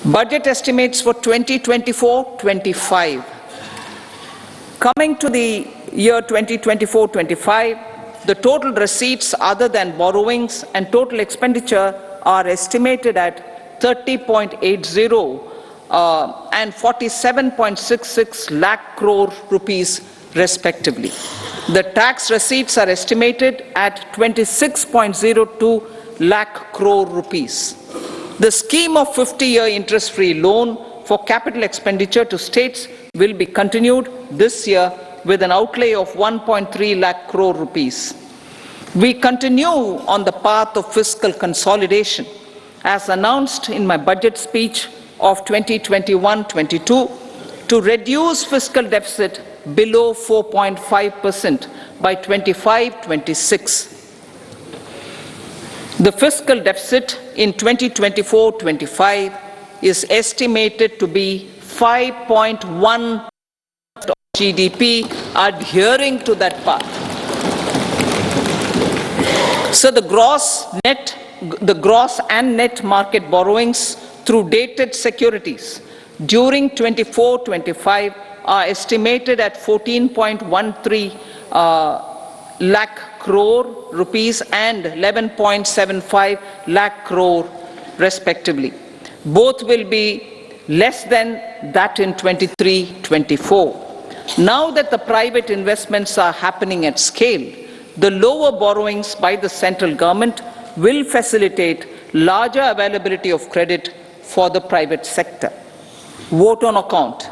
Budget estimates for 2024-25. Coming to the year 2024-25, the total receipts other than borrowings and total expenditure are estimated at 30.80 and 47.66 lakh crore rupees respectively. The tax receipts are estimated at 26.02 lakh crore rupees. The scheme of 50-year interest-free loan for capital expenditure to states will be continued this year with an outlay of 1.3 lakh crore rupees. We continue on the path of fiscal consolidation, as announced in my budget speech of 2021-22, to reduce fiscal deficit below 4.5% by 25-26. The fiscal deficit in 2024-25 is estimated to be 5.1% of GDP, adhering to that path. So the gross and net market borrowings through dated securities during 24-25 are estimated at 14.13 lakh crore rupees and 11.75 lakh crore respectively. Both will be less than that in 23-24. Now that the private investments are happening at scale, the lower borrowings by the central government will facilitate larger availability of credit for the private sector. Vote on account.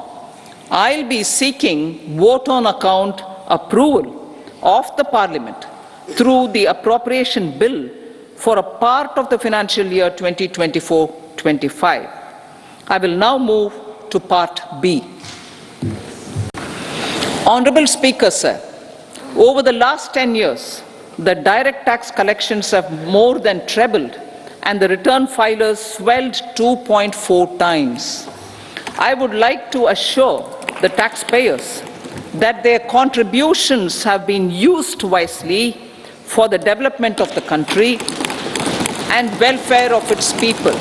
I'll be seeking vote on account approval of the Parliament through the appropriation bill for a part of the financial year 2024-25. I will now move to Part B. Honourable Speaker, sir, over the last 10 years, the direct tax collections have more than trebled and the return filers swelled 2.4 times. I would like to assure the taxpayers that their contributions have been used wisely for the development of the country and welfare of its people.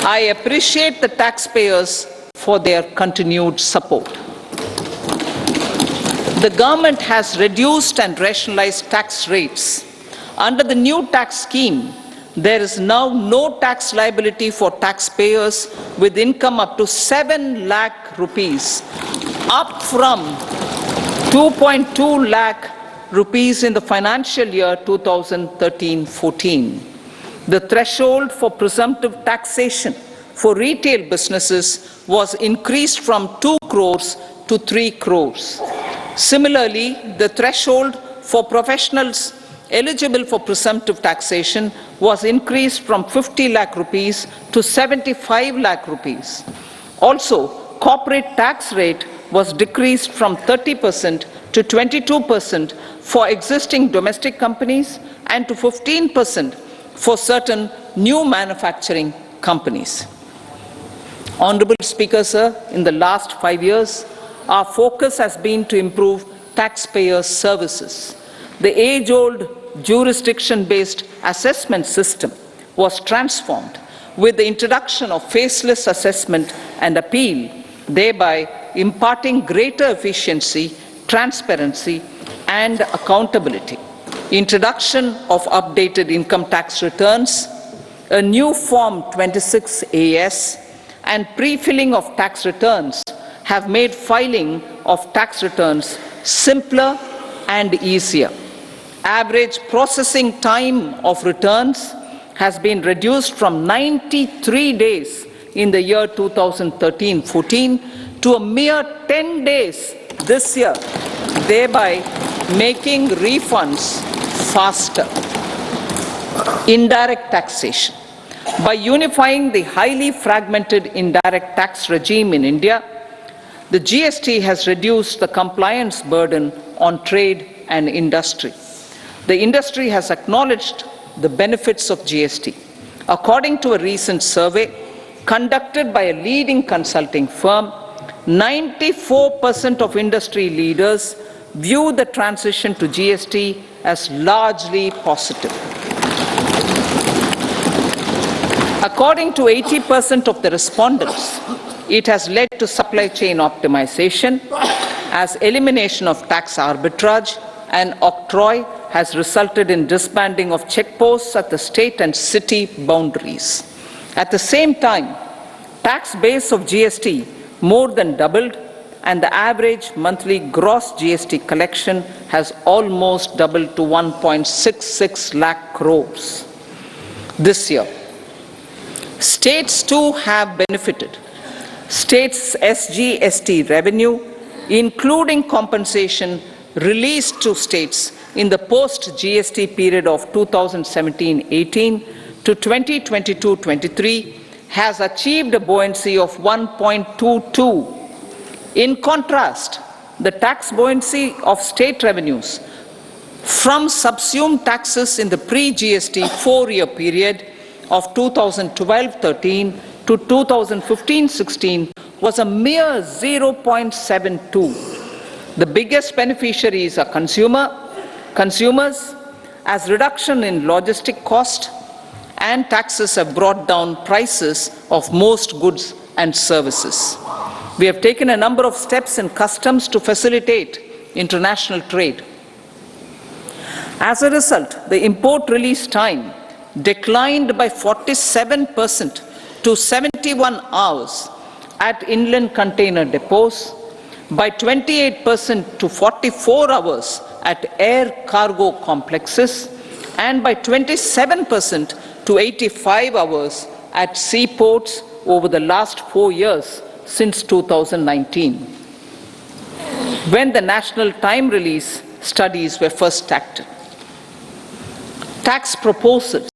I appreciate the taxpayers for their continued support. The government has reduced and rationalized tax rates. Under the new tax scheme, there is now no tax liability for taxpayers with income up to 7 lakh rupees, up from 2.2 lakh rupees in the financial year 2013-14. The threshold for presumptive taxation for retail businesses was increased from 2 crores to 3 crores. Similarly, the threshold for professionals eligible for presumptive taxation was increased from 50 lakh rupees to 75 lakh rupees. Also, corporate tax rate was decreased from 30% to 22% for existing domestic companies and to 15% for certain new manufacturing companies. Honourable Speaker, sir, in the last 5 years, our focus has been to improve taxpayer services. The age-old jurisdiction-based assessment system was transformed with the introduction of faceless assessment and appeal, thereby imparting greater efficiency, transparency, and accountability. Introduction of updated income tax returns, a new Form 26AS, and pre-filling of tax returns have made filing of tax returns simpler and easier. Average processing time of returns has been reduced from 93 days in the year 2013-14 to a mere 10 days this year, thereby making refunds faster. Indirect taxation. By unifying the highly fragmented indirect tax regime in India, the GST has reduced the compliance burden on trade and industry. The industry has acknowledged the benefits of GST. According to a recent survey conducted by a leading consulting firm, 94% of industry leaders view the transition to GST as largely positive. According to 80% of the respondents, it has led to supply chain optimization, as elimination of tax arbitrage and octroi has resulted in disbanding of checkposts at the state and city boundaries. At the same time, tax base of GST more than doubled, and the average monthly gross GST collection has almost doubled to 1.66 lakh crores this year. States too have benefited. States' SGST revenue, including compensation released to states in the post-GST period of 2017-18 to 2022-23, has achieved a buoyancy of 1.22. In contrast, the tax buoyancy of state revenues from subsumed taxes in the pre-GST four-year period of 2012-13 to 2015-16 was a mere 0.72. The biggest beneficiaries are consumers, as reduction in logistic cost and taxes have brought down prices of most goods and services. We have taken a number of steps in customs to facilitate international trade. As a result, the import release time declined by 47% to 71 hours at inland container depots, by 28% to 44 hours at air cargo complexes, and by 27% to 85 hours at seaports over the last 4 years since 2019, when the national time release studies were first acted. Tax proposals